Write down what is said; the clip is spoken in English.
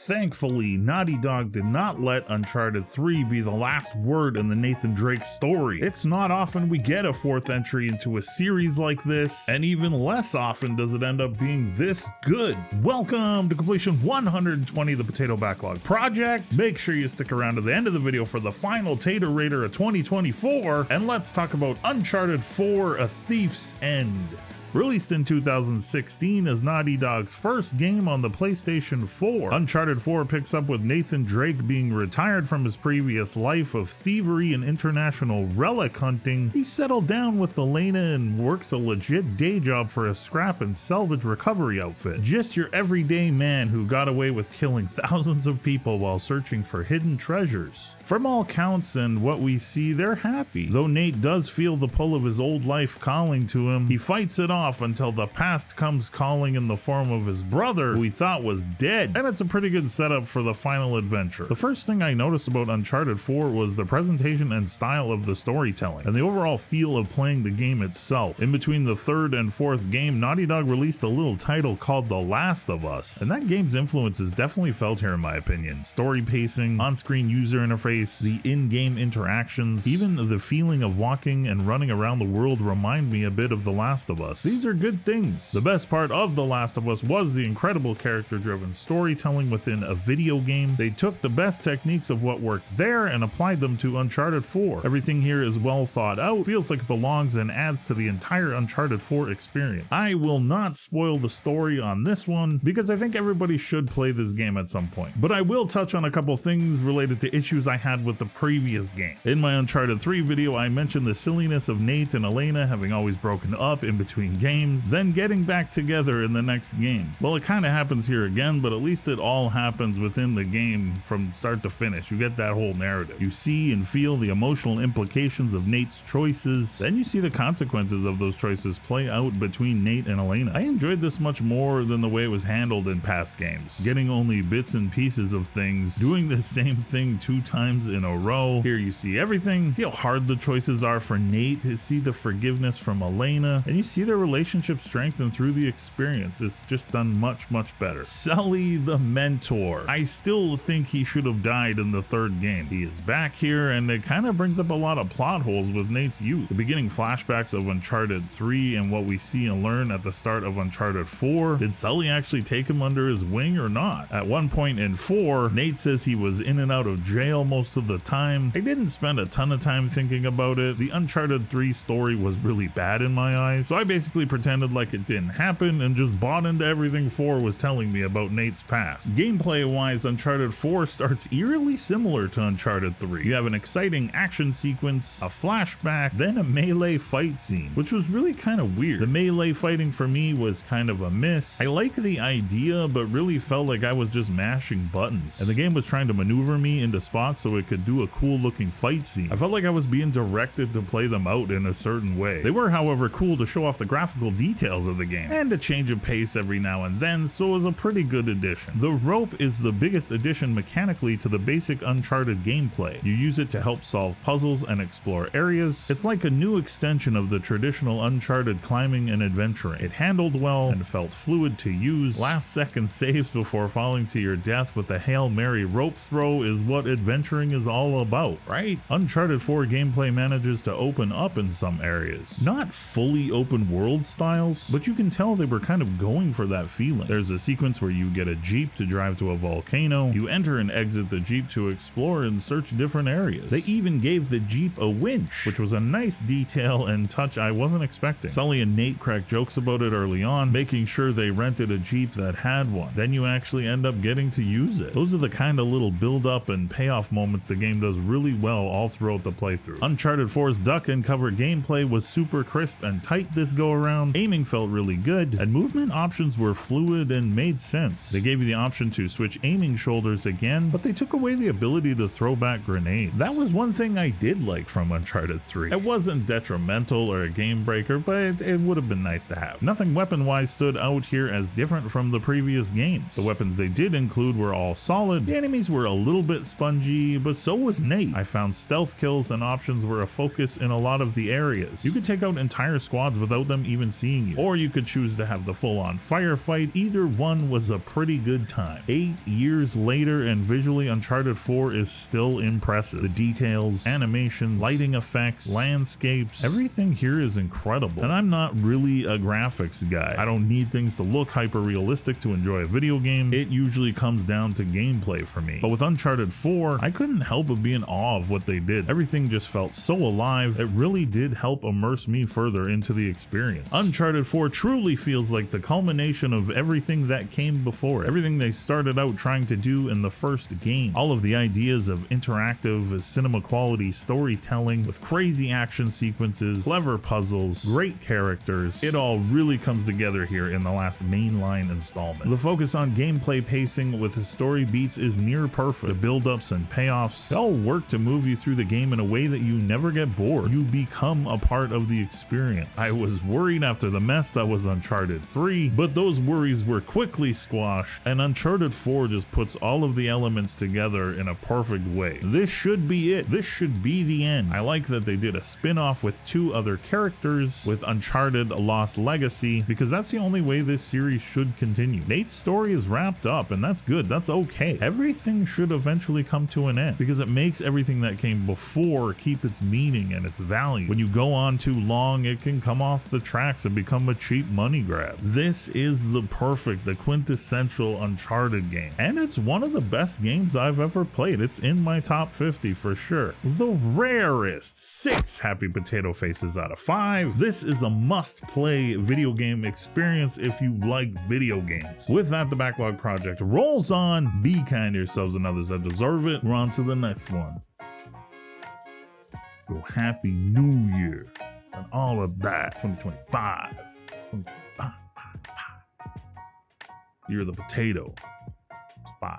Thankfully, Naughty Dog did not let Uncharted 3 be the last word in the Nathan Drake story. It's not often we get a fourth entry into a series like this, and even less often does it end up being this good. Welcome to completion 120 of the Potato Backlog Project. Make sure you stick around to the end of the video for the final Tater Raider of 2024, and let's talk about Uncharted 4: A Thief's End. Released in 2016 as Naughty Dog's first game on the PlayStation 4, Uncharted 4 picks up with Nathan Drake being retired from his previous life of thievery and international relic hunting. He settled down with Elena and works a legit day job for a scrap and salvage recovery outfit. Just your everyday man who got away with killing thousands of people while searching for hidden treasures. From all counts and what we see, they're happy. Though Nate does feel the pull of his old life calling to him, he fights it off until the past comes calling in the form of his brother, who he thought was dead. And it's a pretty good setup for the final adventure. The first thing I noticed about Uncharted 4 was the presentation and style of the storytelling, and the overall feel of playing the game itself. In between the third and fourth game, Naughty Dog released a little title called The Last of Us, and that game's influence is definitely felt here in my opinion. Story pacing, on-screen user interface, the in-game interactions, even the feeling of walking and running around the world remind me a bit of The Last of Us. These are good things. The best part of The Last of Us was the incredible character-driven storytelling within a video game. They took the best techniques of what worked there and applied them to Uncharted 4. Everything here is well thought out, feels like it belongs, and adds to the entire Uncharted 4 experience. I will not spoil the story on this one because I think everybody should play this game at some point, but I will touch on a couple things related to issues I had with the previous game. In my Uncharted 3 video, I mentioned the silliness of Nate and Elena having always broken up in between games, then getting back together in the next game. Well, it kind of happens here again, but at least it all happens within the game from start to finish. You get that whole narrative. You see and feel the emotional implications of Nate's choices, then you see the consequences of those choices play out between Nate and Elena. I enjoyed this much more than the way it was handled in past games, getting only bits and pieces of things, doing the same thing 2 times in a row. Here you see everything, see how hard the choices are for Nate, to see the forgiveness from Elena, and you see their relationship strengthen through the experience. It's just done much better. Sully the mentor. I still think he should have died in the third game. He is back here, and it kind of brings up a lot of plot holes with Nate's youth. The beginning flashbacks of Uncharted 3 and what we see and learn at the start of Uncharted 4. Did Sully actually take him under his wing or not? At one point in 4, Nate says he was in and out of jail most of the time. I didn't spend a ton of time thinking about it. The Uncharted 3 story was really bad in my eyes, so I basically pretended like it didn't happen and just bought into everything 4 was telling me about Nate's past. Gameplay wise, Uncharted 4 starts eerily similar to Uncharted 3. You have an exciting action sequence, a flashback, then a melee fight scene, which was really kind of weird. The melee fighting for me was kind of a miss. I like the idea, but really felt like I was just mashing buttons, and the game was trying to maneuver me into spots so it could do a cool looking fight scene. I felt like I was being directed to play them out in a certain way. They were, however, cool to show off the graphical details of the game and a change of pace every now and then, so it was a pretty good addition. The rope is the biggest addition mechanically to the basic Uncharted gameplay. You use it to help solve puzzles and explore areas. It's like a new extension of the traditional Uncharted climbing and adventuring. It handled well and felt fluid to use. Last second saves before falling to your death with a Hail Mary rope throw is what adventuring is all about, right? Uncharted 4 gameplay manages to open up in some areas. Not fully open world styles, but you can tell they were kind of going for that feeling. There's a sequence where you get a Jeep to drive to a volcano. You enter and exit the Jeep to explore and search different areas. They even gave the Jeep a winch, which was a nice detail and touch I wasn't expecting. Sully and Nate cracked jokes about it early on, making sure they rented a Jeep that had one. Then you actually end up getting to use it. Those are the kind of little build up and payoff moments the game does really well all throughout the playthrough. Uncharted 4's duck and cover gameplay was super crisp and tight this go around. Aiming felt really good, and movement options were fluid and made sense. They gave you the option to switch aiming shoulders again, but they took away the ability to throw back grenades. That was one thing I did like from Uncharted 3. It wasn't detrimental or a game breaker, but it would have been nice to have. Nothing weapon-wise stood out here as different from the previous games. The weapons they did include were all solid. The enemies were a little bit spongy, but so was Nate. I found stealth kills and options were a focus in a lot of the areas. You could take out entire squads without them even seeing you. Or you could choose to have the full-on firefight. Either one was a pretty good time. 8 years later, and visually Uncharted 4 is still impressive. The details, animation, lighting effects, landscapes, everything here is incredible. And I'm not really a graphics guy. I don't need things to look hyper realistic to enjoy a video game. It usually comes down to gameplay for me. But with Uncharted 4, I couldn't help but be in awe of what they did. Everything just felt so alive. It really did help immerse me further into the experience. Uncharted 4 truly feels like the culmination of everything that came before. Everything they started out trying to do in the first game. All of the ideas of interactive cinema quality storytelling with crazy action sequences, clever puzzles, great characters. It all really comes together here in the last mainline installment. The focus on gameplay pacing with the story beats is near perfect. The build-ups and payoffs, they all work to move you through the game in a way that you never get bored. You become a part of the experience. I was worried after the mess that was Uncharted 3, but those worries were quickly squashed, and Uncharted 4 just puts all of the elements together in a perfect way. This should be it. This should be the end. I like that they did a spin-off with 2 other characters with Uncharted Lost Legacy, because that's the only way this series should continue. Nate's story is wrapped up, and that's good. That's okay. Everything should eventually come to an end, because it makes everything that came before keep its meaning and its value. When you go on too long, it can come off the tracks and become a cheap money grab. This is the quintessential Uncharted game, and it's one of the best games I've ever played. It's in my top 50 for sure. The rarest 6 happy potato faces out of 5. This is a must-play video game experience if you like video games. With that, the Backlog Project rolls on. Be kind to yourselves and others that deserve it. We're on to the next one. So happy New Year and all of that. 2025. 2025. You're the potato. 5.